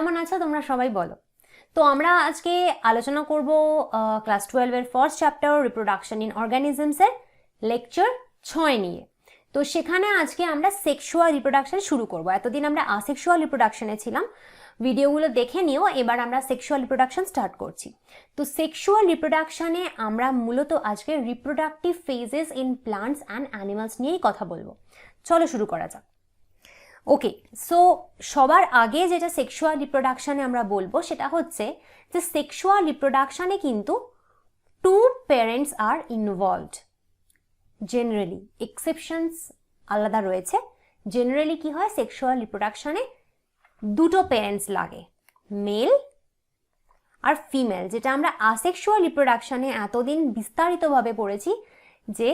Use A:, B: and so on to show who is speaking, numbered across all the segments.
A: কেমন আছো তোমরা সবাই বলো। তো আমরা আজকে আলোচনা করব ক্লাস 12 এর first chapter reproduction in organisms এর লেকচার 6 নিয়ে। তো সেখানে আজকে আমরা সেক্সুয়াল রিপ্রোডাকশন শুরু করব। এতদিন আমরা আসেক্সুয়াল রিপ্রোডাকশনে ছিলাম, ভিডিওগুলো দেখে নিও। এবার আমরা সেক্সুয়াল রিপ্রোডাকশন স্টার্ট করছি। তো সেক্সুয়াল রিপ্রোডাকশনে আমরা মূলত আজকে reproductive phases in plants and animals নিয়েই কথা বলবো। চলো শুরু করা যাক। ওকে, সো সবার আগে যেটা সেক্সুয়াল রিপ্রোডাকশানে আমরা বলবো সেটা হচ্ছে যে সেক্সুয়াল রিপ্রোডাকশানে কিন্তু to parents are involved. Generally exceptions আলাদা রয়েছে। জেনারেলি কি হয়, সেক্সুয়াল রিপ্রোডাকশানে দুটো প্যারেন্টস লাগে, মেল আর ফিমেল। যেটা আমরা আসেক্সুয়াল রিপ্রোডাকশানে এতদিন বিস্তারিতভাবে পড়েছি যে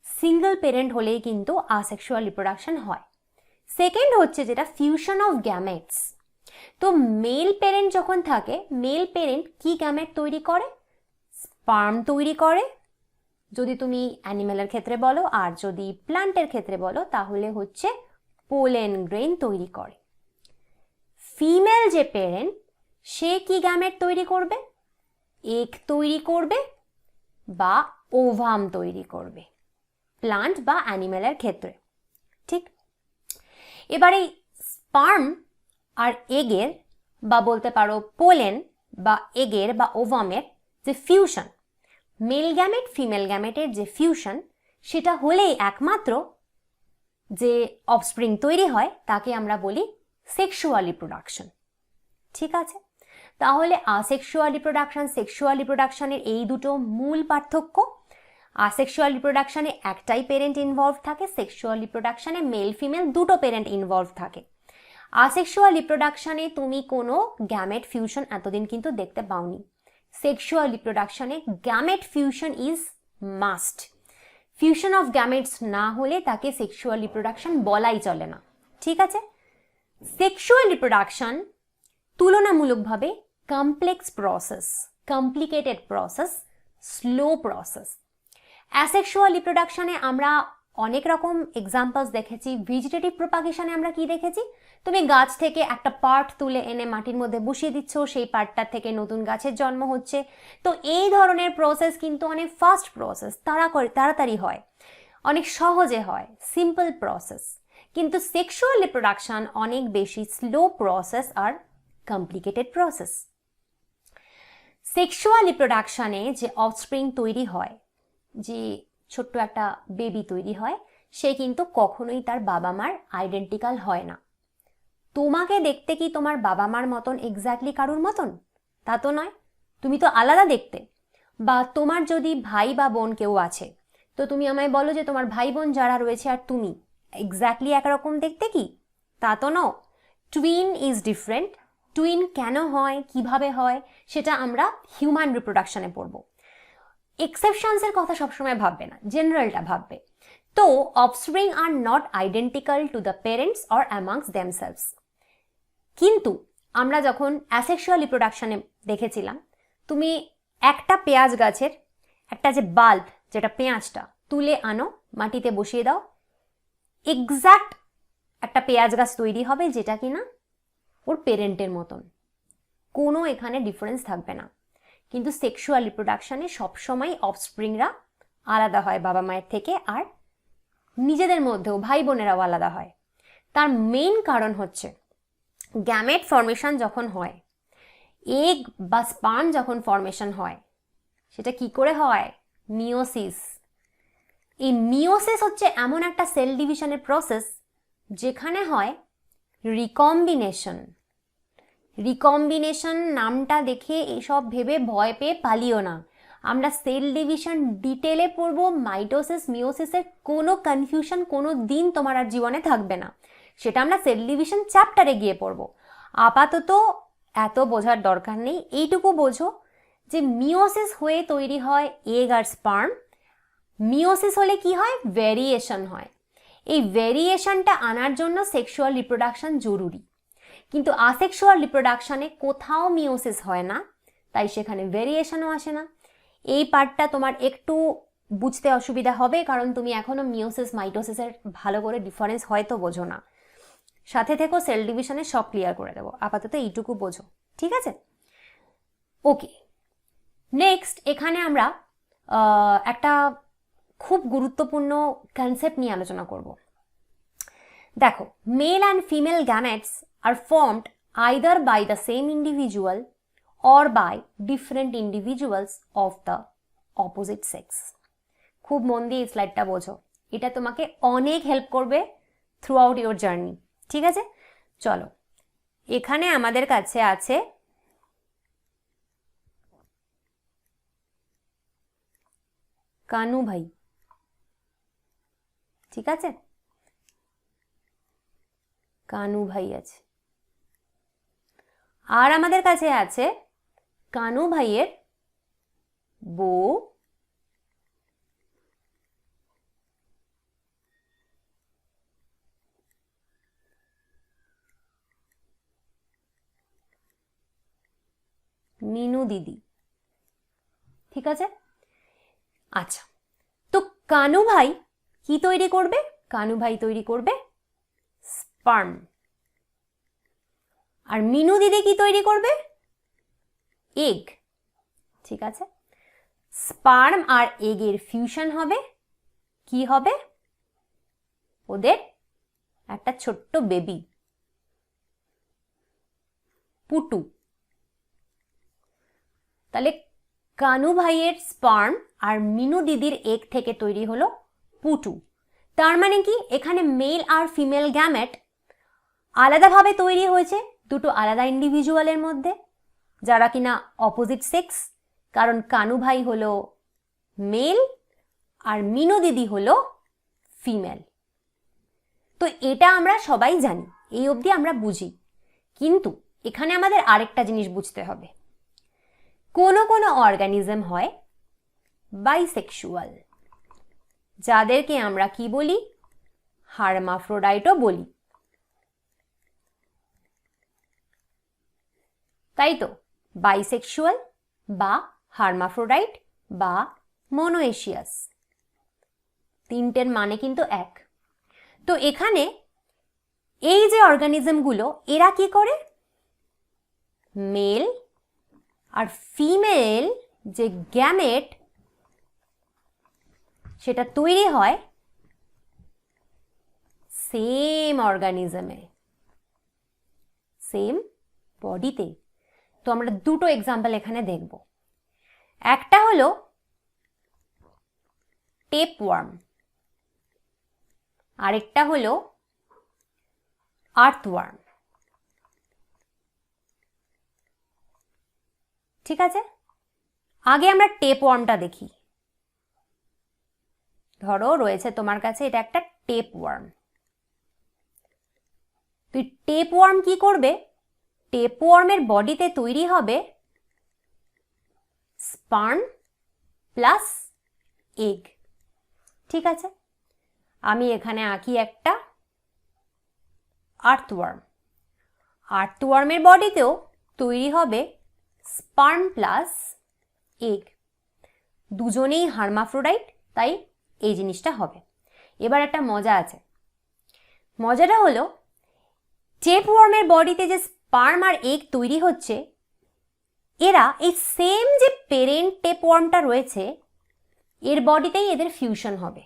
A: সিঙ্গেল প্যারেন্ট হলেই কিন্তু আসেক্সুয়াল রিপ্রোডাকশন হয়। সেকেন্ড হচ্ছে যেটা ফিউশন অফ গ্যামেটস। তো মেল প্যারেন্ট যখন থাকে, মেল প্যারেন্ট কি গ্যামেট তৈরি করে? স্পার্ম তৈরি করে যদি তুমি অ্যানিমেলের ক্ষেত্রে বলো, আর যদি প্লান্টের ক্ষেত্রে বলো তাহলে হচ্ছে পোলেন গ্রেন তৈরি করে। ফিমেল যে প্যারেন্ট সে কি গ্যামেট তৈরি করবে? এগ তৈরি করবে বা ওভাম তৈরি করবে প্লান্ট বা অ্যানিমেলের ক্ষেত্রে। ঠিক, এবার এই স্পার্ম আর এগের বা বলতে পারো পোলেন বা এগের বা ওভামের যে ফিউশন, মেল গ্যামেট ফিমেল গ্যামেটের যে ফিউশন, সেটা হলেই একমাত্র যে অফস্প্রিং তৈরি হয় তাকে আমরা বলি সেক্সুয়াল রিপ্রোডাকশন। ঠিক আছে, তাহলে আসেক্সুয়াল রিপ্রোডাকশন সেক্সুয়াল রিপ্রোডাকশনের এই দুটো মূল পার্থক্য। আসেক্সুয়াল রিপ্রোডাকশনে একটাই প্যারেন্ট ইনভলভ থাকে, সেক্সুয়াল রিপ্রোডাকশনে মেল ফিমেল দুটো প্যারেন্ট ইনভলভ থাকে। আসেক্সুয়াল রিপ্রোডাকশনে তুমি কোনো গ্যামেট ফিউশন এতদিন কিন্তু দেখতে পাওনি। সেক্সুয়াল রিপ্রোডাকশনে gamete fusion is must. Fusion of gametes না হলে তাকে সেক্সুয়াল রিপ্রোডাকশন বলাই চলে না। ঠিক আছে, সেক্সুয়াল রিপ্রোডাকশন তুলনামূলকভাবে complex process, complicated process, slow process. Asexual রিপ্রোডাকশনে আমরা অনেক রকম এক্সাম্পলস দেখেছি। ভেজিটেটিভ প্রোপাগেশনে আমরা কি দেখেছি? তুমি গাছ থেকে একটা পার্ট তুলে এনে মাটির মধ্যে বসিয়ে দিচ্ছ, সেই পার্টটা থেকে নতুন গাছের জন্ম হচ্ছে। তো এই ধরনের প্রসেস কিন্তু অনেক ফাস্ট প্রসেস, তাড়াতাড়ি হয়, অনেক সহজে হয়, সিম্পল প্রসেস। কিন্তু সেক্সুয়াল রিপ্রোডাকশন অনেক বেশি স্লো প্রসেস আর কমপ্লিকেটেড প্রসেস। সেক্সুয়াল রিপ্রোডাকশনে যে অফস্প্রিং তৈরি হয়, যে ছোট্ট একটা বেবি তৈরি হয়, সে কিন্তু কখনোই তার বাবা মার আইডেন্টিক্যাল হয় না। তোমাকে দেখতে কি তোমার বাবা মার মতন এক্স্যাক্টলি কারুর মতন? তা তো নয়, তুমি তো আলাদা দেখতে। বা তোমার যদি ভাই বা বোন কেউ আছে, তো তুমি আমায় বলো যে তোমার ভাই বোন যারা রয়েছে আর তুমি এক্স্যাক্টলি একরকম দেখতে কি? তা তো নও। Twin is different. টুইন কেন হয়, কিভাবে হয়, সেটা আমরা হিউম্যান রিপ্রোডাকশনে পড়বো। এক্সেপশনসের কথা সবসময় ভাববে না, জেনারেলটা ভাববে। তো offspring are not identical to the parents or amongst themselves. কিন্তু আমরা যখন অ্যাসেক্সুয়াল রিপ্রোডাকশনে দেখেছিলাম, তুমি একটা পেঁয়াজ গাছের একটা যে বাল্ব, যেটা পেঁয়াজটা তুলে আনো, মাটিতে বসিয়ে দাও, এক্স্যাক্ট একটা পেঁয়াজ গাছ তৈরি হবে যেটা কিনা ওর পেরেন্টের মতন, কোনো এখানে ডিফারেন্স থাকবে না। কিন্তু সেক্সুয়াল রিপ্রোডাকশনে সবসময় অফস্প্রিংরা আলাদা হয় বাবা মায়ের থেকে, আর নিজেদের মধ্যেও ভাই বোনেরাও আলাদা হয়। তার মেইন কারণ হচ্ছে গ্যামেট ফর্মেশন যখন হয়, এগ বা স্পার্ম যখন ফর্মেশন হয়, সেটা কি করে হয়? মিওসিস। এই মিওসিস হচ্ছে এমন একটা সেল ডিভিশনের প্রসেস যেখানে হয় রিকম্বিনেশন। রিকম্বিনেশন নামটা দেখে এসব ভেবে ভয় পেয়ে পালিও না। আমরা সেল ডিভিশন ডিটেলে পড়বো। মাইটোসিস মিওসিসের কোনো কনফিউশন কোনো দিন তোমার আর জীবনে থাকবে না, সেটা আমরা সেল ডিভিশন চ্যাপ্টারে গিয়ে পড়বো। আপাতত এত বোঝার দরকার নেই, এইটুকু বোঝো যে মিওসিস হয়ে তৈরি হয় এগ আর স্পার্ম। মিওসিস হলে কি হয়? ভেরিয়েশন হয়। এই ভেরিয়েশনটা আনার জন্য সেক্সুয়াল রিপ্রোডাকশন জরুরি। কিন্তু আসেক্সুয়াল রিপ্রোডাকশনে কোথাও মিওসিস হয় না, তাই সেখানে ভেরিয়েশনও আসে না। এই পার্টটা তোমার একটু বুঝতে অসুবিধা হবে, কারণ তুমি এখনো মিওসিস মাইটোসিসের ভালো করে ডিফারেন্স হয়তো বোঝো না। সাথে থেকেও সেল ডিভিশনে সব ক্লিয়ার করে দেবো, আপাতত এইটুকু বোঝো, ঠিক আছে? ওকে, নেক্সট এখানে আমরা একটা খুব গুরুত্বপূর্ণ কনসেপ্ট নিয়ে আলোচনা করব। দেখো, male and female gametes are formed either by the same individual or by different individuals of the opposite sex. খুব মন দিয়ে এই স্লাইডটা বোঝো, এটা তোমাকে অনেক হেল্প করবে থ্রু আউট ইউর জার্নি, ঠিক আছে? চলো, এখানে আমাদের কাছে আছে কানু ভাই, ঠিক আছে? কানু ভাই আছে, আর আমাদের কাছে আছে কানু ভাইয়ের বউ, মিনু দিদি, ঠিক আছে? আচ্ছা, তো কানু ভাই কি তৈরি করবে? কানু ভাই তৈরি করবে স্পার্ম। আর মিনু দিদি কি তৈরি করবে? এগ, ঠিক আছে? স্পার্ম আর এগের ফিউশন হবে, কি হবে? ওদের একটা ছোট্ট বেবি, পুটু। তাহলে কানু ভাইয়ের স্পার্ম আর মিনু দিদির এগ থেকে তৈরি হলো পুটু। তার মানে কি, এখানে মেল আর ফিমেল গ্যামেট আলাদাভাবে তৈরি হয়েছে দুটো আলাদা ইন্ডিভিজুয়ালের মধ্যে, যারা কিনা অপোজিট সেক্স, কারণ কানু ভাই হলো মেল আর মিনু দিদি হলো ফিমেল। তো এটা আমরা সবাই জানি, এই অবধি আমরা বুঝি। কিন্তু এখানে আমাদের আরেকটা জিনিস বুঝতে হবে, কোনো কোনো অর্গানিজম হয় বাইসেক্সুয়াল, যাদেরকে আমরা কি বলি? হার্মাফ্রোডাইটও বলি, তাই তো? বাইসেক্সুয়াল বা হার্মাফ্রোডাইট বা মোনোএশিয়াস, তিনটের মানে কিন্তু এক। তো এখানে এই যে অর্গানিজমগুলো, এরা কি করে? মেল আর ফিমেল যে গ্যামেট সেটা তৈরি হয় সেম অর্গানিজমে, সেম বডিতে। তো আমরা দুটো এক্সাম্পল এখানে দেখব। একটা হলো টেপওয়ার্ম, আরেকটা হলো আর্থওয়ার্ম, ঠিক আছে? আগে আমরা টেপওয়ার্মটা দেখি। ধরো রয়েছে তোমার কাছে এটা একটা টেপওয়ার্ম। তুই টেপওয়ার্ম কি করবে? টেপওয়ার্মের বডিতে তৈরি হবে স্পার্ম প্লাস এগ, ঠিক আছে? আমি এখানে আঁকি একটা আর্থওয়ার্ম। আর্থওয়ার্মের বডিতেও তৈরি হবে স্পার্ম প্লাস এগ, দুজনেই হার্মাফ্রোডাইট, তাই এই জিনিসটা হবে। এবার একটা মজা আছে, মজাটা হলো টেপওয়ার্মের বডিতে যে স্পার্ম আর এগ তৈরি হচ্ছে, এরা এই সেম যে পেরেন্ট টেপওয়ার্মটা রয়েছে এর বডিতেই এদের ফিউশন হবে।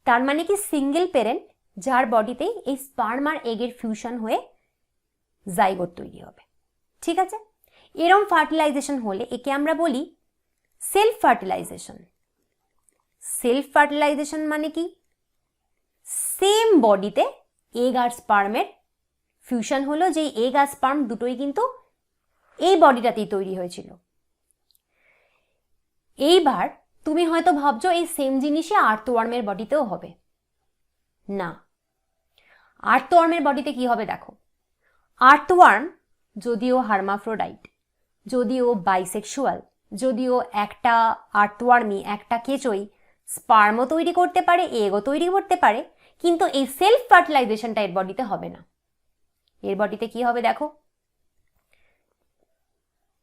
A: তার মানে কি, সিঙ্গেল পেরেন্ট যার বডিতেই এই স্পার্ম আর এগের ফিউশন হয়ে জাইগোট তৈরি হবে, ঠিক আছে? এরম ফার্টিলাইজেশন হলে একে আমরা বলি সেলফ ফার্টিলাইজেশন। সেলফ ফার্টিলাইজেশন মানে কি? সেম বডিতে এগ আর স্পার্মের ফিউশন হলো, যে এগ আর স্পার্ম দুটোই কিন্তু এই বডিটাতেই তৈরি হয়েছিল। এইবার তুমি হয়তো ভাবছো এই সেম জিনিসই আর্থওয়ার্মের বডিতেও হবে। না, আর্থওয়ার্মের বডিতে কি হবে দেখো। আর্থওয়ার্ম যদিও হার্মাফ্রোডাইট, যদিও বাইসেক্সুয়াল, যদিও একটা আর্থওয়ার্মই, একটা কেঁচোই স্পার্মও তৈরি করতে পারে, এগও তৈরি করতে পারে, কিন্তু এই সেলফ ফার্টিলাইজেশনটা এর বডিতে হবে না। এর বডিতে কি হবে দেখো,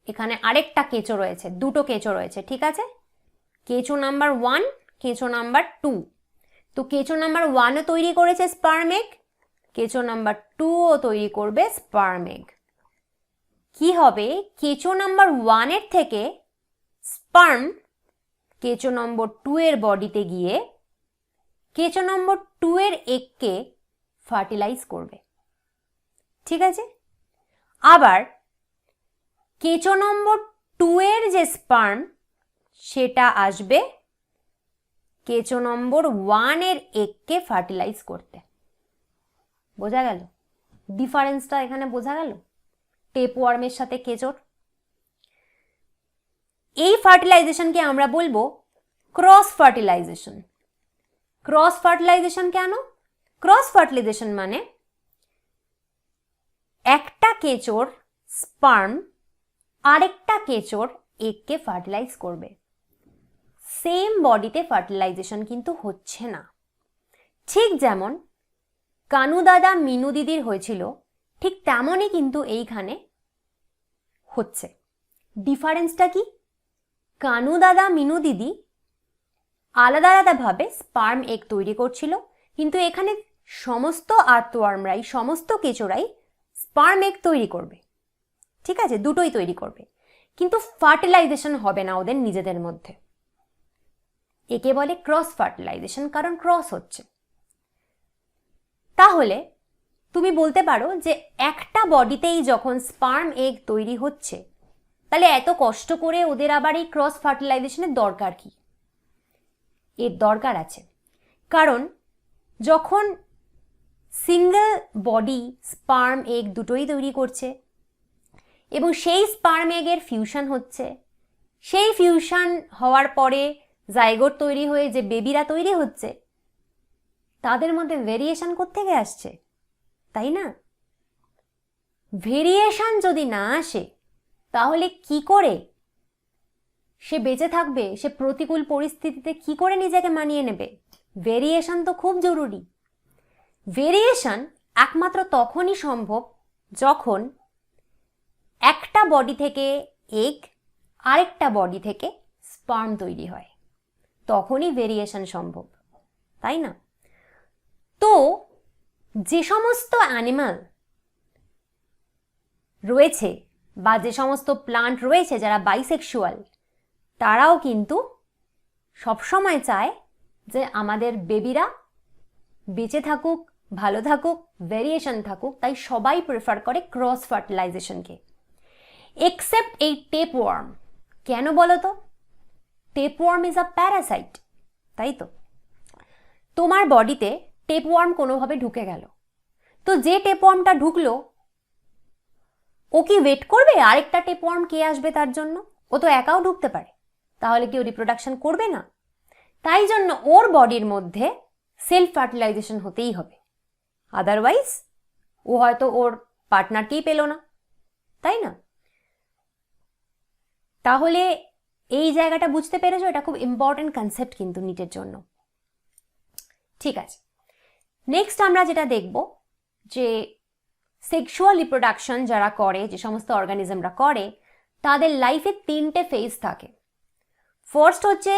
A: এখানে আরেকটা কেঁচো রয়েছে, দুটো কেঁচো রয়েছে, ঠিক আছে? কেঁচো নাম্বার 1, কেঁচো নাম্বার 2। তো কেঁচো নাম্বার 1ও তৈরি করেছে স্পার্ম এগ, কেঁচো নাম্বার 2 ও তৈরি করবে স্পার্ম এগ। কি হবে, কেঁচো নাম্বার 1 এর থেকে স্পার্ম কেঁচো নম্বর 2 এর বডিতে গিয়ে কেঁচো নম্বর 2 এর এগকে ফার্টিলাইজ করবে। ঠিক আছে, আবার কেঁচো নম্বর 2 এর যে স্পার্ম সেটা আসবে কেঁচো নম্বর 1 এর এগকে ফার্টিলাইজ করতে। বোঝা গেল ডিফারেন্সটা? এখানে বোঝা গেল টেপওয়ার্মের সাথে কেঁচোর। এই ফার্টিলাইজেশনকে আমরা বলবো ক্রস ফার্টিলাইজেশন। ক্রস ফার্টিলাইজেশন কেন? ক্রস ফার্টিলাইজেশন মানে একটা কেঁচোর স্পার্ম আরেকটা কেঁচোর এগকে ফার্টিলাইজ করবে। সেম বডিতে ফার্টিলাইজেশন কিন্তু হচ্ছে না। ঠিক যেমন কানু দাদা মিনু দিদির হয়েছিল, ঠিক তেমনই কিন্তু এইখানে হচ্ছে। ডিফারেন্সটা কি? কানু দাদা মিনু দিদি আলাদা আলাদাভাবে স্পার্ম এগ তৈরি করছিল, কিন্তু এখানে সমস্ত আর্থওয়ার্মরাই, সমস্ত কেঁচোরাই স্পার্ম এগ তৈরি করবে। ঠিক আছে, দুটোই তৈরি করবে, কিন্তু ফার্টিলাইজেশন হবে না ওদের নিজেদের মধ্যে। একে বলে ক্রস ফার্টিলাইজেশন, কারণ ক্রস হচ্ছে। তাহলে তুমি বলতে পারো যে একটা বডিতেই যখন স্পার্ম এগ তৈরি হচ্ছে, তাহলে এত কষ্ট করে ওদের আবার এই ক্রস ফার্টিলাইজেশনের দরকার কি? এর দরকার আছে, কারণ যখন সিঙ্গেল বডি স্পার্ম এগ দুটোই তৈরি করছে এবং সেই স্পার্ম এগের ফিউশন হচ্ছে, সেই ফিউশন হওয়ার পরে জাইগোট তৈরি হয়ে যে বেবিরা তৈরি হচ্ছে, তাদের মধ্যে ভেরিয়েশন কোত্থেকে আসছে, তাই না? ভেরিয়েশন যদি না আসে তাহলে কি করে সে বেঁচে থাকবে? সে প্রতিকূল পরিস্থিতিতে কি করে নিজেকে মানিয়ে নেবে? ভেরিয়েশন তো খুব জরুরি। ভেরিয়েশন একমাত্র তখনই সম্ভব যখন একটা বডি থেকে এগ আরেকটা বডি থেকে স্পার্ম তৈরি হয়, তখনই ভেরিয়েশন সম্ভব, তাই না? তো যে সমস্ত অ্যানিমাল রয়েছে বা যে সমস্ত প্লান্ট রয়েছে যারা বাইসেক্সুয়াল, তারাও কিন্তু সবসময় চায় যে আমাদের বেবিরা বেঁচে থাকুক, ভালো থাকুক, ভেরিয়েশন থাকুক, তাই সবাই প্রেফার করে ক্রস ফার্টিলাইজেশনকে, এক্সেপ্ট এই টেপওয়ার্ম। কেন বলো তো? টেপওয়ার্ম ইজ আ প্যারাসাইট, তাই তো? তোমার বডিতে টেপওয়ার্ম কোনোভাবে ঢুকে গেল, তো যে টেপওয়ার্মটা ঢুকলো ও কি ওয়েট করবে আরেকটা টেপওয়ার্ম কে আসবে তার জন্য? ও তো একাও ঢুকতে পারে, তাহলে কি ও রিপ্রোডাকশন করবে না? তাই জন্য ওর বডির মধ্যে সেলফ ফার্টিলাইজেশন হতেই হবে, আদারওয়াইজ ও হয়তো ওর পার্টনারকেই পেল না, তাই না? তাহলে এই জায়গাটা বুঝতে পেরেছো? এটা খুব ইম্পর্টেন্ট কনসেপ্ট কিন্তু নিটের জন্য। ঠিক আছে, নেক্সট আমরা যেটা দেখব যে সেক্সুয়াল রিপ্রোডাকশন যারা করে, যে সমস্ত অর্গানিজমরা করে, তাদের লাইফে 3টে ফেজ থাকে। ফার্স্ট হচ্ছে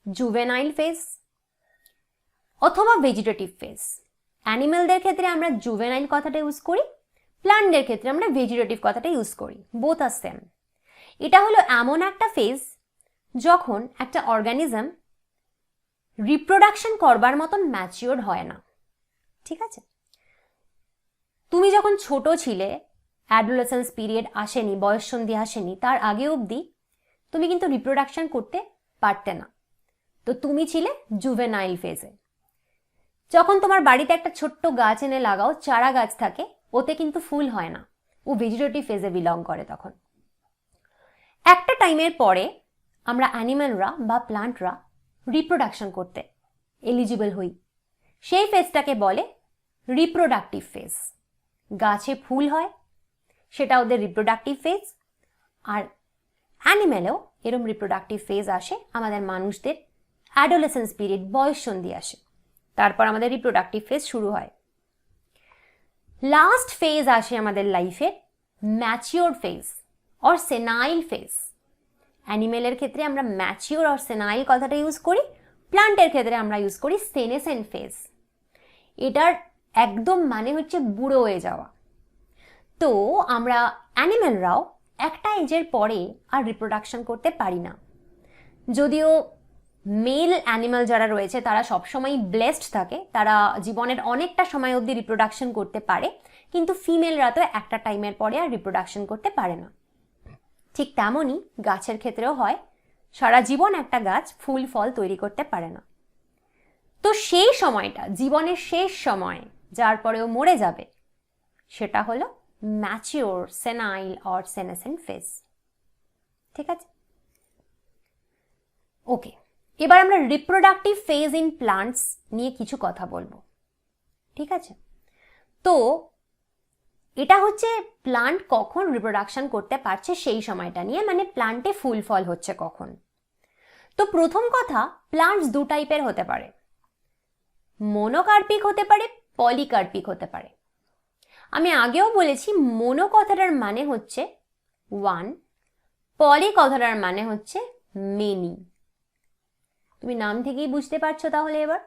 A: জুভেনাইল ফেজ অথবা ভেজিটেটিভ ফেজ। অ্যানিমেলদের ক্ষেত্রে আমরা জুভেনাইল কথাটা ইউজ করি, প্ল্যান্টদের ক্ষেত্রে আমরা ভেজিটেটিভ কথাটা ইউজ করি, বোথ আর সেম। এটা হলো এমন একটা ফেজ যখন একটা অর্গানিজম রিপ্রোডাকশন করবার মতন ম্যাচিওর হয় না। ঠিক আছে, তুমি যখন ছোট ছিলে, অ্যাডোলেসেন্স পিরিয়ড আসেনি, বয়ঃসন্ধি আসেনি, তার আগে অবধি তুমি কিন্তু রিপ্রোডাকশন করতে পারতে না, তো তুমি ছিলে জুভেনাইল ফেজে। যখন তোমার বাড়িতে একটা ছোট্ট গাছ এনে লাগাও, চারা গাছ থাকে, ওতে কিন্তু ফুল হয় না, ও ভেজিটেটিভ ফেজে বিলং করে। তখন একটা টাইমের পরে আমরা অ্যানিম্যালরা বা প্লান্টরা রিপ্রোডাকশন করতে এলিজিবল হই, সেই ফেজটাকে বলে রিপ্রোডাক্টিভ ফেজ। গাছে ফুল হয়, সেটা ওদের রিপ্রোডাক্টিভ ফেজ। আর অ্যানিম্যালেও এরম রিপ্রোডাক্টিভ ফেজ আসে, আমাদের মানুষদের অ্যাডোলেসেন্স পিরিয়ড, বয়ঃসন্ধি আসে, তারপর আমাদের রিপ্রোডাক্টিভ ফেজ শুরু হয়। লাস্ট ফেজ আসে আমাদের লাইফের ম্যাচিওর ফেজ অর সেনাইল ফেজ। অ্যানিমেলের ক্ষেত্রে আমরা ম্যাচিওর অর সেনাইল কথাটা ইউজ করি, প্লান্টের ক্ষেত্রে আমরা ইউজ করি সেনেসেন্ট ফেজ। এটার একদম মানে হচ্ছে বুড়ো হয়ে যাওয়া। তো আমরা অ্যানিমেলরাও একটা এজের পরে আর রিপ্রোডাকশন করতে পারি না। যদিও মেল অ্যানিমাল যারা রয়েছে তারা সবসময় ব্লেসড থাকে, তারা জীবনের অনেকটা সময় অবধি রিপ্রোডাকশন করতে পারে, কিন্তু ফিমেলরা তো একটা টাইমের পরে আর রিপ্রোডাকশন করতে পারে না। ঠিক তেমনই গাছের ক্ষেত্রেও হয়, সারা জীবন একটা গাছ ফুল ফল তৈরি করতে পারে না। তো সেই সময়টা, জীবনের শেষ সময় যার পরেও মরে যাবে, সেটা হলো ম্যাচিওর সেনাইল অর সেনেসেন্ট ফেজ। ঠিক আছে, ওকে। এবার আমরা রিপ্রোডাক্টিভ ফেজ ইন প্লান্টস নিয়ে কিছু কথা বলবো। ঠিক আছে, তো এটা হচ্ছে প্লান্ট কখন রিপ্রোডাকশন করতে পারছে সেই সময়টা নিয়ে, মানে প্লান্টে ফুল ফল হচ্ছে কখন। তো প্রথম কথা, প্লান্টস দু টাইপের হতে পারে, মোনোকার্পিক হতে পারে, পলিকার্পিক হতে পারে। আমি আগেও বলেছি মোনো কথাটার মানে হচ্ছে ওয়ান, পলি কথাটার মানে হচ্ছে মেনি। তুমি নাম থেকেই বুঝতে পারছো তাহলে এবার।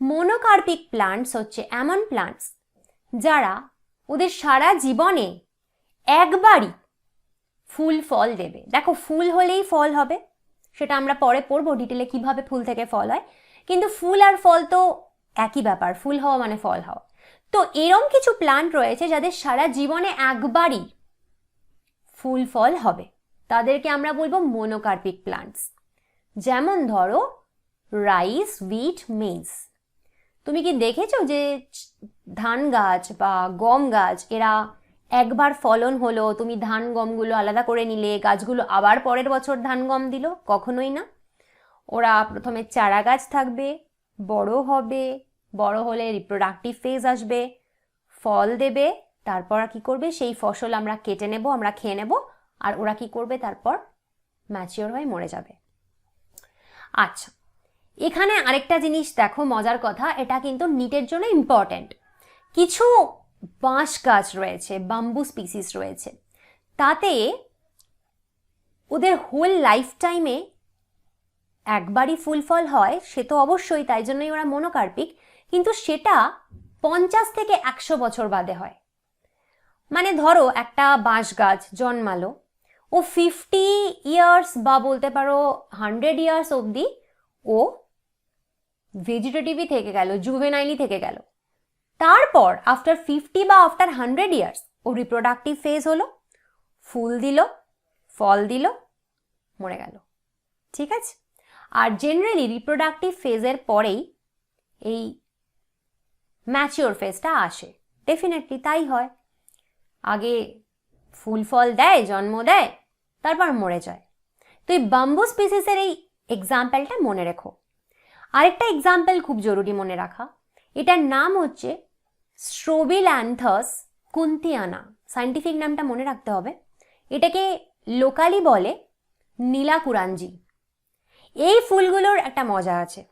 A: মোনোকার্পিক প্লান্টস হচ্ছে এমন প্লান্টস যারা ওদের সারা জীবনে একবারই ফুল ফল দেবে। দেখো, ফুল হলেই ফল হবে, সেটা আমরা পরে পড়বো ডিটেলে কিভাবে ফুল থেকে ফল হয়, কিন্তু ফুল আর ফল তো একই ব্যাপার, ফুল হওয়া মানে ফল হওয়া। তো এরম কিছু প্লান্ট রয়েছে যাদের সারা জীবনে একবারই ফুল ফল হবে, তাদেরকে আমরা বলবো মোনোকার্পিক প্লান্টস। যেমন ধরো রাইস, হুইট, মেজ। তুমি কি দেখেছো যে ধান গাছ বা গম গাছ এরা একবার ফলন হলো, তুমি ধান গমগুলো আলাদা করে নিলে, গাছগুলো আবার পরের বছর ধান গম দিল? কখনোই না। ওরা প্রথমে চারা গাছ থাকবে, বড় হবে, বড় হলে রিপ্রোডাক্টিভ ফেজ আসবে, ফল দেবে, তারপর কি করবে, সেই ফসল আমরা কেটে নেব, আমরা খেয়ে নেব, আর ওরা কি করবে, তারপর ম্যাচিওর হয়ে মরে যাবে। আচ্ছা, এখানে আরেকটা জিনিস দেখো, মজার কথা, এটা কিন্তু নিটের জন্য ইম্পর্ট্যান্ট। কিছু বাঁশ গাছ রয়েছে, বাম্বু স্পিসিস রয়েছে, তাতে ওদের হোল লাইফ টাইমে একবারই ফুল ফল হয়, সে তো অবশ্যই, তাই জন্যই ওরা মোনোকার্পিক, কিন্তু সেটা 50 থেকে 100 বছর বাদে হয়। মানে ধরো একটা বাঁশ গাছ জন্মালো, ও 50 ইয়ার্স বা বলতে পারো 100 ইয়ার্স অবধি ও ভেজিটেটিভই থেকে গেল, জুভেনাইলই থেকে গেল। তারপর আফটার 50 বা আফটার 100 ইয়ার্স ও রিপ্রোডাক্টিভ ফেজ হলো, ফুল দিল, ফল দিল, মরে গেল। ঠিক আছে, আর জেনারেলি রিপ্রোডাক্টিভ ফেজের পরেই এই ম্যাচিওর ফেজটা আসে। ডেফিনেটলি তাই হয়, আগে ফুল ফল দেয়, জন্ম দেয়, তারপর মরে যায়। তো এই বাম্বু স্পিসিসের এই এক্সাম্পলটা মনে রেখো। আরেকটা এক্সাম্পল খুব জরুরি মনে রাখা, এটার নাম হচ্ছে স্ট্রোবিল্যান্থাস কুন্তিয়ানা। সায়েন্টিফিক নামটা মনে রাখতে হবে। এটাকে লোকালি বলে নীলাকুরাঞ্জি। এই ফুলগুলোর একটা মজা আছে।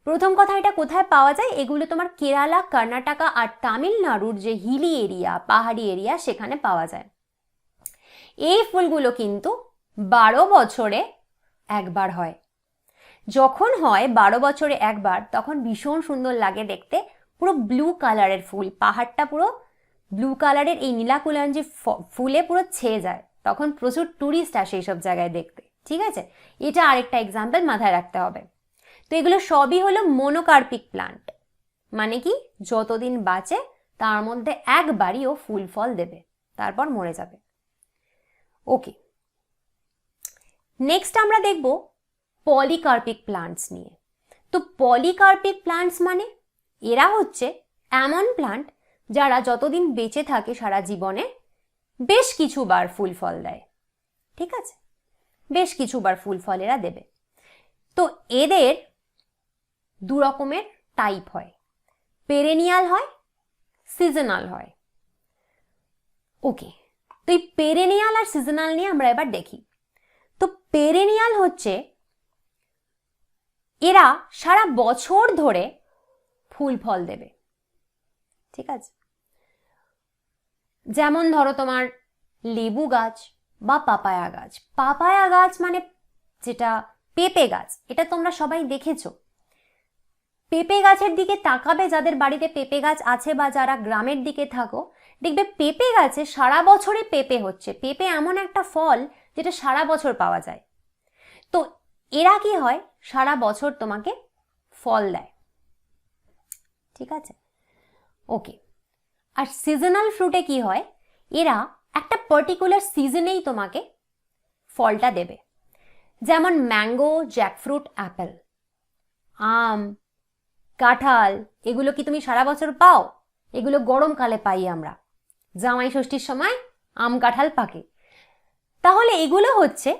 A: প্রথম কথা, এটা কোথায় পাওয়া যায়? এগুলো তোমার কেরালা, কর্ণাটকা আর তামিলনাড়ুর যে হিলি এরিয়া, পাহাড়ি এরিয়া, সেখানে পাওয়া যায়। এই ফুলগুলো কিন্তু 12 বছরে একবার হয়। যখন হয় 12 বছরে একবার, তখন ভীষণ সুন্দর লাগে দেখতে, পুরো ব্লু কালারের ফুল, পাহাড়টা পুরো ব্লু কালারের, এই নীলাকুলাঞ্জি ফুলে পুরো ছেয়ে যায়, তখন প্রচুর টুরিস্ট আসে এইসব জায়গায় দেখতে। ঠিক আছে, এটা আরেকটা এক্সাম্পল মাথায় রাখতে হবে। তো এগুলো সবই হলো মোনোকার্পিক প্লান্ট, মানে কি যতদিন বাঁচে তার মধ্যে একবারই ও ফুল ফল দেবে, তারপর মরে যাবে। ওকে, নেক্সট আমরা দেখব পলিকার্পিক প্লান্টস নিয়ে। তো পলিকার্পিক প্লান্টস মানে এরা হচ্ছে এমন প্লান্ট যারা যতদিন বেঁচে থাকে সারা জীবনে বেশ কিছুবার ফুল ফল দেয়। ঠিক আছে, বেশ কিছুবার ফুল ফল এরা দেবে। তো এদের দু রকমের টাইপ হয়, পেরেনিয়াল হয়, সিজনাল হয়। ওকে, তো এই পেরেনিয়াল আর সিজনাল নিয়ে আমরা এবার দেখি। তো পেরেনিয়াল হচ্ছে এরা সারা বছর ধরে ফুল ফল দেবে। ঠিক আছে, যেমন ধরো তোমার লেবু গাছ বা পাপায়া গাছ। পাপায়া গাছ মানে যেটা পেঁপে গাছ, এটা তোমরা সবাই দেখেছো। পেঁপে গাছের দিকে তাকাবে, যাদের বাড়িতে পেঁপে গাছ আছে বা যারা গ্রামের দিকে থাকো, দেখবে পেঁপে গাছে সারা বছরই পেঁপে হচ্ছে। পেঁপে এমন একটা ফল যেটা সারা বছর পাওয়া যায়। তো এরা কি হয়, সারা বছর তোমাকে ফল দেয়। ঠিক আছে, ওকে। আর সিজনাল ফ্রুটে কি হয়, এরা একটা পার্টিকুলার সিজনেই তোমাকে ফলটা দেবে। যেমন ম্যাঙ্গো, জ্যাকফ্রুট, অ্যাপেল, আম, কাঁঠাল, এগুলো কি তুমি সারা বছর পাও? এগুলো গরমকালে পাই আমরা, জামাই ষষ্ঠীর সময় আম কাঁঠাল পাকে। তাহলে এগুলো হচ্ছে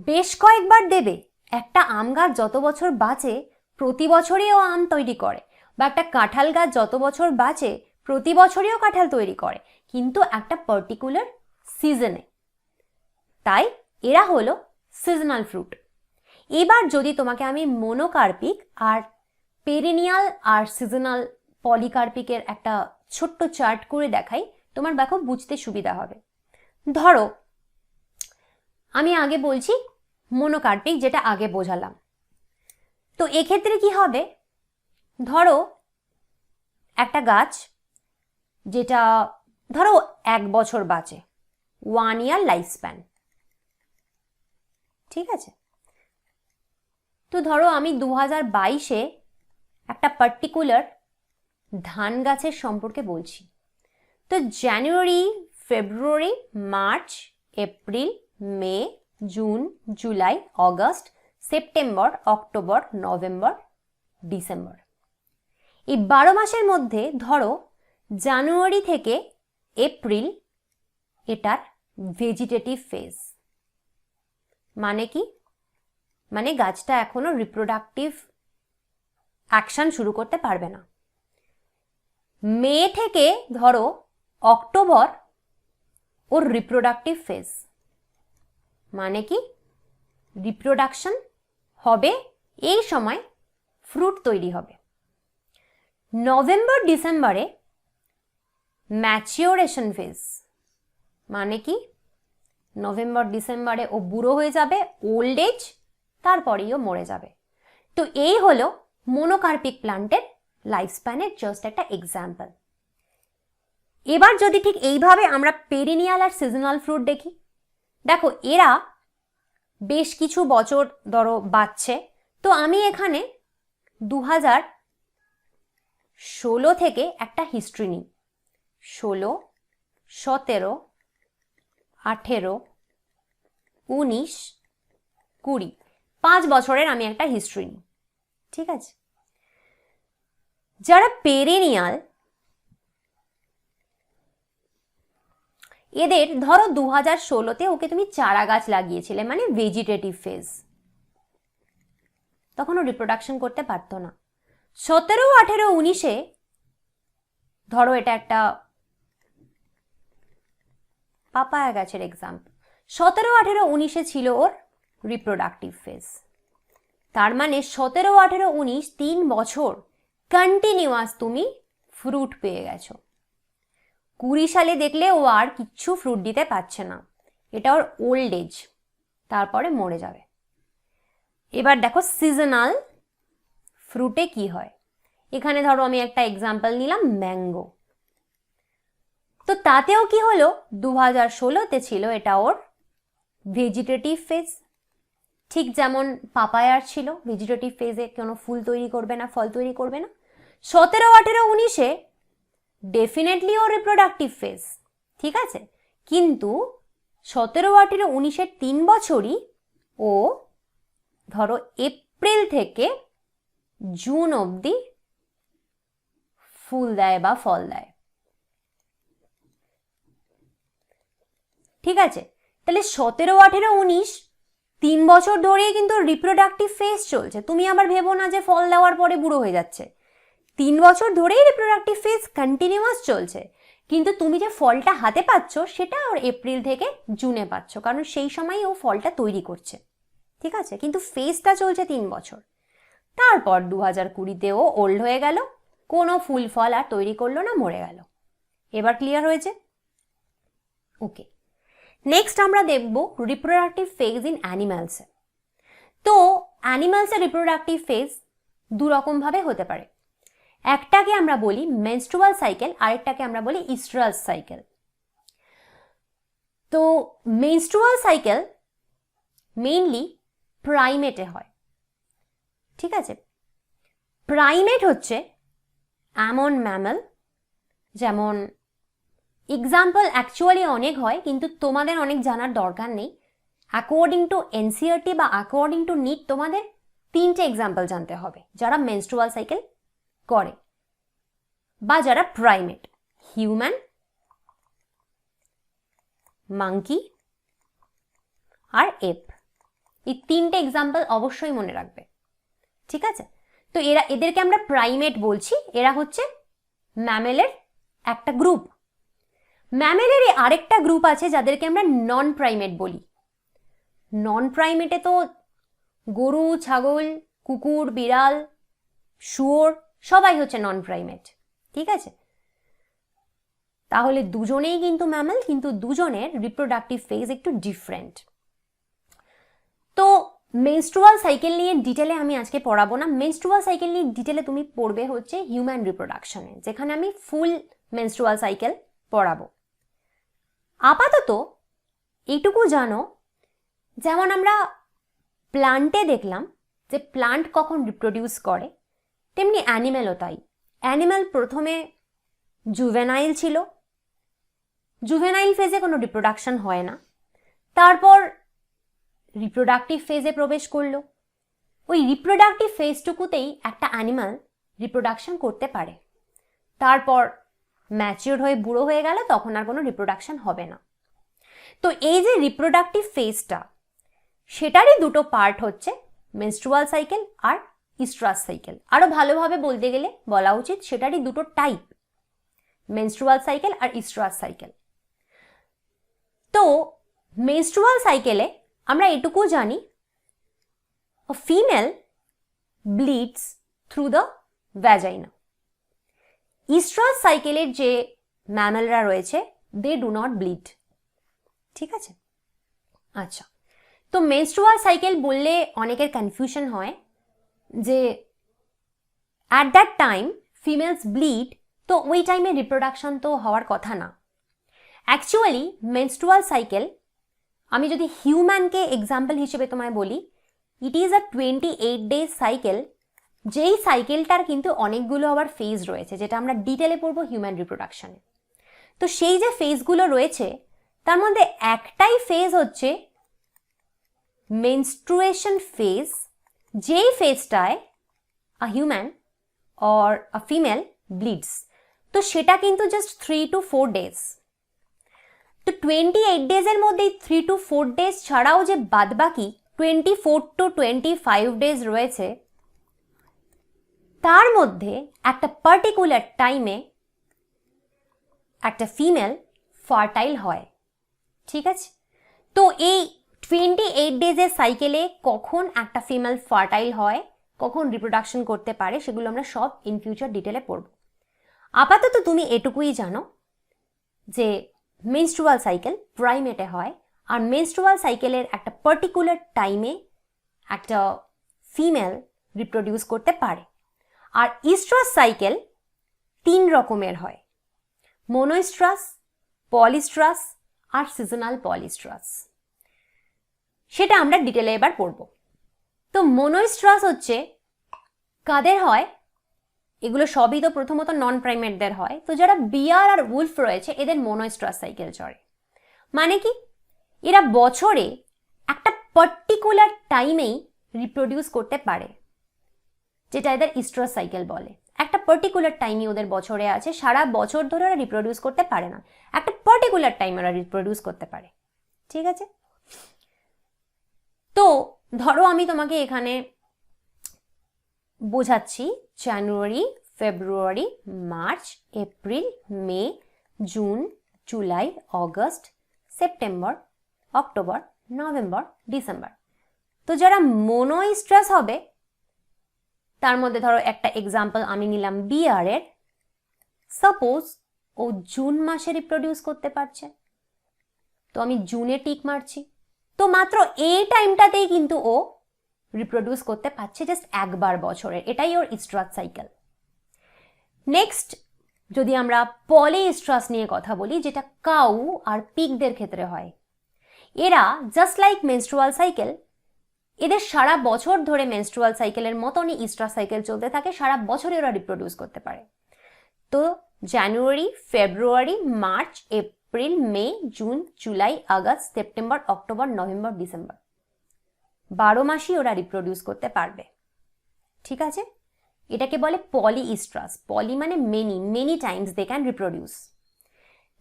A: বেশ কয়েকবার দেবে। একটা আম গাছ যত বছর বাঁচে প্রতি বছরই ও আম তৈরি করে, বা একটা কাঁঠাল গাছ যত বছর বাঁচে প্রতি বছরই ও কাঁঠাল তৈরি করে, কিন্তু একটা পার্টিকুলার সিজনে। তাই এরা হলো সিজনাল ফ্রুট। এবার যদি তোমাকে আমি মোনোকার্পিক আর পেরিনিয়াল আর সিজনাল পলিকার্পিকের একটা ছোট্ট চার্ট করে দেখাই, তোমার দেখো বুঝতে সুবিধা হবে। ধরো আমি আগে বলছি মোনোকার্পিক, যেটা আগে বোঝালাম। তো এক্ষেত্রে কি হবে, ধরো একটা গাছ যেটা ধরো 1 বছর বাঁচে, 1 ইয়ার লাইফ স্প্যান। ঠিক আছে, তো ধরো আমি 2022-এ একটা পার্টিকুলার ধান গাছের সম্পর্কে বলছি। তো January, February, March, April, May, June, July, August, September, October, November, December, এই 12 মাসের মধ্যে ধরো জানুয়ারি থেকে এপ্রিল এটার ভেজিটেটিভ ফেজ। মানে কি, মানে গাছটা এখনো রিপ্রোডাক্টিভ অ্যাকশন শুরু করতে পারবে না। মে থেকে ধরো অক্টোবর ওর রিপ্রোডাক্টিভ ফেজ, মানে কি রিপ্রোডাকশন হবে, এই সময় ফ্রুট তৈরি হবে। নভেম্বর, ডিসেম্বরে ম্যাচিওরেশন ফেজ, মানে কি নভেম্বর ডিসেম্বরে ও বুড়ো হয়ে যাবে, ওল্ড এজ, তারপরেই ও মরে যাবে। তো এই হলো মোনোকার্পিক প্লান্টের লাইফ স্প্যানের জাস্ট একটা এক্সাম্পল। এবার যদি ঠিক এইভাবে আমরা পেরিনিয়াল আর সিজনাল ফ্রুট দেখি, দেখো এরা বেশ কিছু বছর ধরো বাঁচছে। তো আমি এখানে 2016 থেকে একটা হিস্ট্রি নিই, 16, 17, 18, 19, 20, 5 বছরের আমি একটা হিস্ট্রি নিই। ঠিক আছে, যারা পেরিনিয়াল এদের ধরো 2016-তে ওকে তুমি চারা গাছ লাগিয়েছিলে, মানে ভেজিটেটিভ ফেজ, তখন ও রিপ্রোডাকশন করতে পারতো না। 17, 18, 19-এ ধরো এটা একটা পাপায়া গাছের এক্সাম্পল, 17, 18, 19-এ ছিল ওর রিপ্রোডাক্টিভ ফেজ। তার মানে 17, 18, 19 3 বছর কন্টিনিউয়াস তুমি ফ্রুট পেয়ে গেছো। 20 সালে দেখলে ও আর কিচ্ছু ফ্রুট দিতে পারছে না, এটা ওর ওল্ড এজ, তারপরে মরে যাবে। এবার দেখো সিজনাল ফ্রুটে কি হয়। এখানে ধরো আমি একটা এক্সাম্পল নিলাম ম্যাঙ্গো। তো তাতেও কি হলো, 2016-তে ছিল এটা ওর ভেজিটেটিভ ফেজ, ঠিক যেমন পাপায়ার ছিল ভেজিটেটিভ ফেজে, কোনো ফুল তৈরি করবে না, ফল তৈরি করবে না। 17, 18, 19-এ ডেফিনেটলি ও রিপ্রোডাক্টিভ ফেজ, ঠিক আছে, কিন্তু 17, 18, 19-এর 3 বছরই ও ধরো এপ্রিল থেকে জুন অবধি ফুল দেয় বা ফল দেয়। ঠিক আছে, তাহলে 17, 18, 19 3 বছর ধরেই কিন্তু রিপ্রোডাক্টিভ ফেজ চলছে। তুমি আবার ভেবো না যে ফল দেওয়ার পরে বুড়ো হয়ে যাচ্ছে, 3 বছর ধরেই রিপ্রোডাক্টিভ ফেজ কন্টিনিউয়াস চলছে, কিন্তু তুমি যে ফলটা হাতে পাচ্ছ সেটা ওর এপ্রিল থেকে জুনে পাচ্ছ, কারণ সেই সময়ই ও ফলটা তৈরি করছে। ঠিক আছে, কিন্তু ফেজটা চলছে 3 বছর। তারপর 2020-তে ও ওল্ড হয়ে গেল, কোনো ফুল ফল আর তৈরি করলো না, মরে গেল। এবার ক্লিয়ার হয়েছে? ওকে, নেক্সট আমরা দেখব রিপ্রোডাক্টিভ ফেজ ইন অ্যানিমালসে। তো অ্যানিমালসের রিপ্রোডাক্টিভ ফেজ দু রকম ভাবে হতে পারে। একটাকে আমরা বলি মেনস্ট্রুয়াল সাইকেল, আরেকটাকে আমরা বলি ইস্ট্রাস সাইকেল। তো মেনস্ট্রুয়াল সাইকেল মেইনলি প্রাইমেটে হয়, ঠিক আছে। প্রাইমেট হচ্ছে এমন ম্যামেল, যেমন এক্সাম্পল অ্যাকচুয়ালি অনেক হয়, কিন্তু তোমাদের অনেক জানার দরকার নেই। অ্যাকর্ডিং টু এনসিইআরটি বা অ্যাকর্ডিং টু নিট তোমাদের 3টে এক্সাম্পল জানতে হবে যারা মেনস্ট্রুয়াল সাইকেল করে বা যারা প্রাইমেট: হিউম্যান, মাঙ্কি আর এপ। এই 3টে এক্সাম্পল অবশ্যই মনে রাখবে, ঠিক আছে। তো এদেরকে আমরা প্রাইমেট বলছি, এরা হচ্ছে ম্যামেলের একটা গ্রুপ। ম্যামেলের আরেকটা গ্রুপ আছে যাদেরকে আমরা নন প্রাইমেট বলি। নন প্রাইমেটে তো গরু, ছাগল, কুকুর, বিড়াল, শুয়োর সবাই হচ্ছে নন প্রাইমেট, ঠিক আছে। তাহলে দুজনেই কিন্তু ম্যামেল, কিন্তু দুজনের রিপ্রোডাক্টিভ ফেজ একটু ডিফারেন্ট। তো মেনস্ট্রুয়াল সাইকেল নিয়ে ডিটেলে আমি আজকে পড়াবো না। মেনস্ট্রুয়াল সাইকেল নিয়ে ডিটেলে তুমি পড়বে হচ্ছে হিউম্যান রিপ্রোডাকশনে, যেখানে আমি ফুল মেনস্ট্রুয়াল সাইকেল পড়াবো। আপাতত এইটুকু জানো, যেমন আমরা প্লান্টে দেখলাম যে প্লান্ট কখন রিপ্রোডিউস করে, তেমনি অ্যানিমেলও তাই। অ্যানিমেল প্রথমে জুভেনাইল ছিল, জুভেনাইল ফেজে কোনো রিপ্রোডাকশন হয় না, তারপর রিপ্রোডাক্টিভ ফেজে প্রবেশ করলো। ওই রিপ্রোডাক্টিভ ফেজটুকুতেই একটা অ্যানিমাল রিপ্রোডাকশন করতে পারে, তারপর ম্যাচিওর হয়ে বুড়ো হয়ে গেল, তখন আর কোনো রিপ্রোডাকশন হবে না। তো এই যে রিপ্রোডাক্টিভ ফেজটা, সেটারই দুটো পার্ট হচ্ছে মেনস্ট্রুয়াল সাইকেল আর ইস্ট্রাস সাইকেল। আরো ভালোভাবে বলতে গেলে বলা উচিত সেটারই দুটো টাইপ, মেনস্ট্রুয়াল সাইকেল আর ইস্ট্রাস সাইকেল। তো মেনস্ট্রুয়াল সাইকেলে আমরা এটুকু জানি, female bleeds through the vagina. Oestrus সাইকেলের যে ম্যামেলরা রয়েছে, দে ডু নট ব্লিড, ঠিক আছে। আচ্ছা, তো মেনস্ট্রুয়াল সাইকেল বললে অনেকের কনফিউশন হয় যে at that time females bleed, তো ওই টাইমে রিপ্রোডাকশন তো হওয়ার কথা না। অ্যাকচুয়ালি মেনস্ট্রুয়াল সাইকেল, আমি যদি হিউম্যানকে এক্সাম্পল হিসেবে তোমায় বলি, it is a 28 days cycle, যেই সাইকেলটার কিন্তু অনেকগুলো আবার ফেজ রয়েছে, যেটা আমরা ডিটেলে পড়বো হিউম্যান রিপ্রোডাকশনে। তো সেই যে ফেজগুলো রয়েছে, তার মধ্যে একটাই ফেজ হচ্ছে মেনস্ট্রুয়েশন ফেজ, যেই ফেজটায় a human or a female bleeds. তো সেটা কিন্তু জাস্ট 3 to 4 days। তো 28 days-এর মধ্যে 3 to 4 days ছাড়াও যে বাদবাকি 24 to 25 days রয়েছে, তার মধ্যে একটা পার্টিকুলার টাইমে একটা ফিমেল ফার্টাইল হয়, ঠিক আছে। তো এই 28 days-এর সাইকেলে কখন একটা ফিমেল ফার্টাইল হয়, কখন রিপ্রোডাকশন করতে পারে, সেগুলো আমরা সব ইন ফিউচার ডিটেলে পড়ব। আপাতত তুমি এটুকুই জানো যে মেনস্ট্রুয়াল সাইকেল প্রাইমেটে হয়, আর মেনস্ট্রুয়াল সাইকেলের একটা পার্টিকুলার টাইমে একটা ফিমেল রিপ্রোডিউস করতে পারে। আর ইস্ট্রাস সাইকেল 3 রকমের হয়: মোনোইস্ট্রাস, পলিস্ট্রাস আর সিজনাল পলিস্ট্রাস। সেটা আমরা ডিটেলে এবার পড়ব। তো মোনোইস্ট্রাস হচ্ছে কাদের হয়, এগুলো সবই তো প্রথমত নন প্রাইমেটদের হয়। তো যারা বিয়ার আর উলফ রয়েছে, এদের মোনোইস্ট্রাস সাইকেল চলে। মানে কি, এরা বছরে একটা পার্টিকুলার টাইমেই রিপ্রোডিউস করতে পারে, যেটা এদের ইস্ট্রাস সাইকেল বলে। একটা পার্টিকুলার টাইমই ওদের বছরে আছে, সারা বছর ধরে ওরা রিপ্রোডিউস করতে পারে না, একটা পার্টিকুলার টাইমে ওরা রিপ্রোডিউস করতে পারে, ঠিক আছে। তো ধরো আমি তোমাকে এখানে বোঝাচ্ছি January, February, March, April, May, June, July, August, September, October, November, December. তো যারা মোনোইস্ট্রাস হবে, তার মধ্যে ধরো একটা এক্সাম্পল আমি নিলাম বিয়ারের। সাপোজ ও জুন মাসে রিপ্রোডিউস করতে পারছে, তো আমি জুনে টিক মারছি। তো মাত্র এই টাইমটাতেই কিন্তু ও রিপ্রোডিউস করতে পারছে জাস্ট একবার বছরে, এটাই ওর ইস্ট্রাস সাইকেল। নেক্সট যদি আমরা পলিইস্ট্রাস নিয়ে কথা বলি, যেটা কাউ আর পিগদের ক্ষেত্রে হয়, এরা জাস্ট লাইক মেনস্ট্রুয়াল সাইকেল, এদের সারা বছর ধরে মেনস্ট্রুয়াল সাইকেলের মতনই ইস্ট্রাস সাইকেল চলতে থাকে, সারা বছরই ওরা রিপ্রোডিউস করতে পারে। তো January, February, March, April, May, June, July, August, September, October, November, December, 12 মাসই ওরা রিপ্রোডিউস করতে পারবে। ঠিক আছে, এটাকে বলে পলিইস্ট্রাস। পলি মানে many times they can reproduce.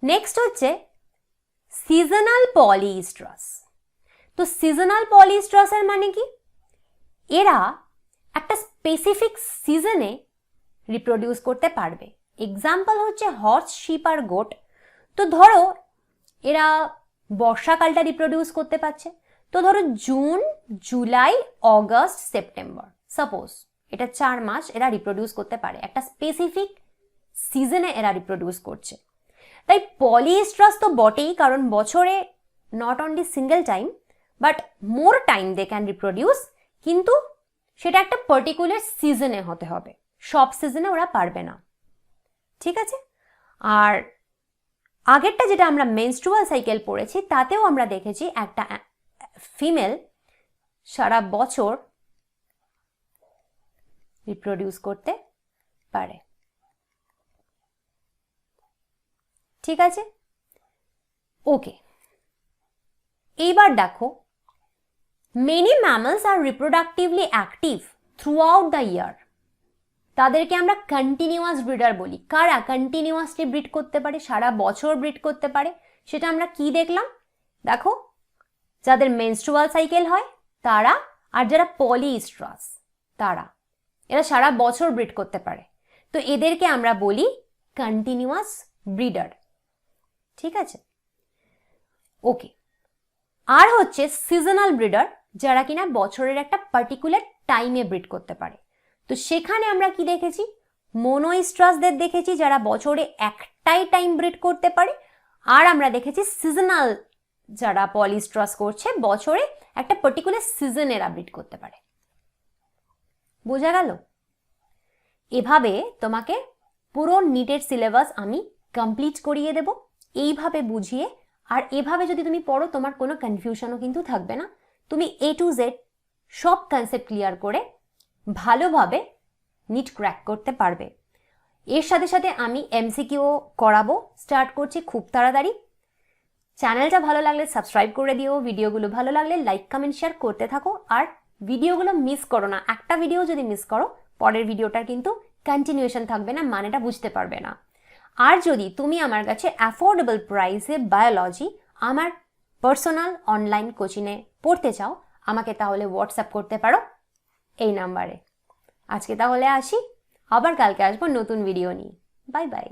A: Next হচ্ছে সিজনাল পলিইস্ট্রাস। তো সিজনাল পলিইস্ট্রাসের মানে কি, এরা একটা স্পেসিফিক সিজনে রিপ্রোডিউস করতে পারবে। এক্সাম্পল হচ্ছে হর্স, শিপ আর গোট। তো ধরো এরা বর্ষাকালটা রিপ্রোডিউস করতে পারছে, তো ধরো June, July, August, September, suppose এটা 4 মাস এরা রিপ্রোডিউস করতে পারে, একটা স্পেসিফিক সিজনে এরা রিপ্রোডিউস করছে। তাই পলিইস্ট্রাস তো বটেই, কারণ বছরে not only single time but more time they can reproduce, কিন্তু সেটা একটা পার্টিকুলার সিজনে হতে হবে, সব সিজনে ওরা পারবে না। ঠিক আছে, আর আগেরটা যেটা আমরা মেনস্ট্রুয়াল সাইকেল পড়েছি, তাতেও আমরা দেখেছি একটা ফিমেল সারা বছর রিপ্রোডিউস করতে পারে। ঠিক আছে, ওকে। এইবার দেখো, many mammals are reproductively active throughout the year. তাদেরকে আমরা কন্টিনিউয়াস ব্রিডার বলি। কারা কন্টিনিউয়াসলি ব্রিড করতে পারে, সারা বছর ব্রিড করতে পারে, সেটা আমরা কি দেখলাম? দেখো, যাদের মেনস্ট্রুয়াল সাইকেল হয় তারা, আর যারা পলিইস্ট্রাস তারা, এরা সারা বছর ব্রিড করতে পারে। তো এদেরকে আমরা বলি কন্টিনিউয়াস ব্রিডার। ঠিক আছে, ওকে। আর হচ্ছে সিজনাল ব্রিডার, যারা কিনা বছরের একটা পার্টিকুলার টাইমে ব্রিড করতে পারে। তো সেখানে আমরা কি দেখেছি? মোনোইস্ট্রাসদের দেখেছি যারা বছরে একটাই টাইম ব্রিড করতে পারে, আর আমরা দেখেছি সিজনাল যারা পলিইস্ট্রাস করছে বছরে একটা পার্টিকুলার সিজনে এরা ব্রিড করতে পারে। বোঝা গেল? এভাবে তোমাকে পুরো নিটের সিলেবাস আমি কমপ্লিট করিয়ে দেব, এইভাবে বুঝিয়ে। আর এভাবে যদি তুমি পড়ো, তোমার কোনো কনফিউশনও কিন্তু থাকবে না, তুমি A to Z সব কনসেপ্ট ক্লিয়ার করে ভালোভাবে নিট ক্র্যাক করতে পারবে। এর সাথে সাথে আমি MCQ করাবো, স্টার্ট করছি খুব তাড়াতাড়ি। চ্যানেলটা ভালো লাগলে সাবস্ক্রাইব করে দিও, ভিডিওগুলো ভালো লাগলে লাইক, কমেন্ট, শেয়ার করতে থাকো, আর ভিডিওগুলো মিস করো না। একটা ভিডিও যদি মিস করো, পরের ভিডিওটার কিন্তু কন্টিনিউয়েশন থাকবে না, মানেটা বুঝতে পারবে না। আর যদি তুমি আমার কাছে অ্যাফোর্ডেবল প্রাইসে বায়োলজি আমার পার্সোনাল অনলাইন কোচিংয়ে পড়তে চাও, আমাকে তাহলে হোয়াটসঅ্যাপ করতে পারো এই নাম্বারে। আজকে তাহলে আসি, আবার কালকে আসবো নতুন ভিডিও নিয়ে। Bye bye.